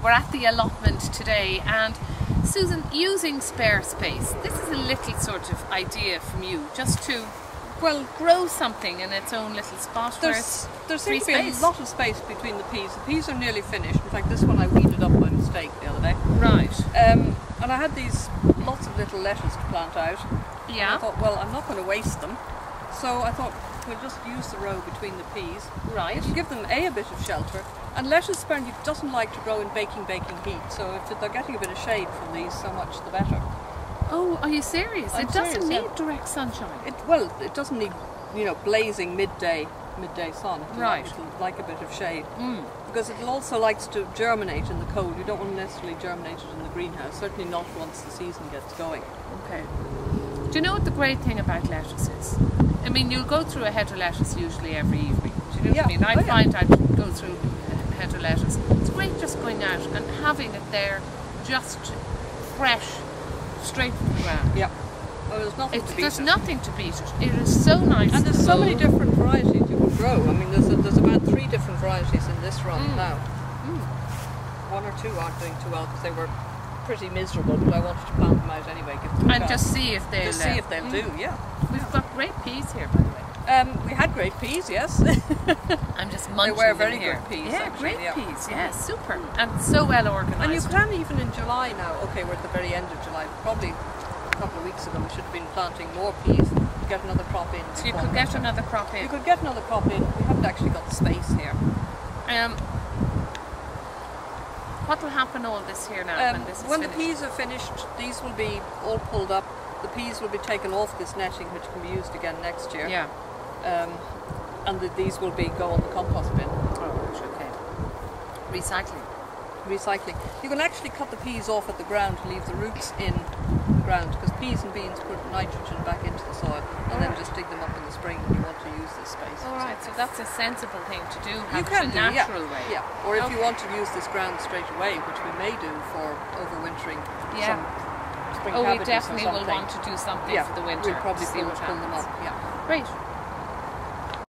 We're at the allotment today, and Susan, using spare space, this is a little sort of idea from you, just to, well, grow something in its own little spot. There seems to be a lot of space between the peas. The peas are nearly finished. In fact, this one I weeded up by mistake the other day. Right. And I had these lots of little lettuce to plant out. Yeah. And I thought, well, I'm not going to waste them. So I thought we'll just use the row between the peas. Right. It'll give them a bit of shelter. And lettuce apparently doesn't like to grow in baking heat. So if they're getting a bit of shade from these, so much the better. Oh, are you serious? I'm it doesn't serious, need direct sunshine. It doesn't need, blazing midday sun. It'll like a bit of shade. Because it also likes to germinate in the cold. You don't want to necessarily germinate it in the greenhouse. Certainly not once the season gets going. Okay. Do you know what the great thing about lettuce is? I mean, you'll go through a head of lettuce usually every evening. Do you know what I mean? I find I go through a head of lettuce. It's great just going out and having it there, just fresh, straight from the ground. Yeah. Well, there's nothing to beat it. There's nothing to beat it. It is so nice. And there's so many different varieties you can grow. I mean, there's about 3 different varieties in this run now. 1 or 2 aren't doing too well because they were pretty miserable, but I wanted to plant them out anyway. Give them a and chance. just see if they'll do. Yeah. We've got great peas here, by the way. We had great peas, yes. I'm just munching. They were very here. good peas. Yeah, actually, great peas. Yeah, super, and so well organised. And you can even in July now. Okay, we're at the very end of July. Probably a couple of weeks ago we should have been planting more peas to get another crop in. So you could get another crop in. You could get another crop in. We haven't actually got the space here. What will happen all this here now when this is when finished? the peas are finished, these will be all pulled up. The peas will be taken off this netting, which can be used again next year. Yeah. And these will go on the compost bin. Oh, okay. Recycling. You can actually cut the peas off at the ground to leave the roots in the ground, because peas and beans put nitrogen back into the soil, and then just dig them up in the spring when you want to use this space. All right, so that's a sensible thing to do. You can do, natural way. Yeah. Or if you want to use this ground straight away, which we may do for overwintering. Yeah. Some spring we cabbages definitely or will something. want to do something for the winter. We'll probably see what pull them happens. up. Yeah. Great.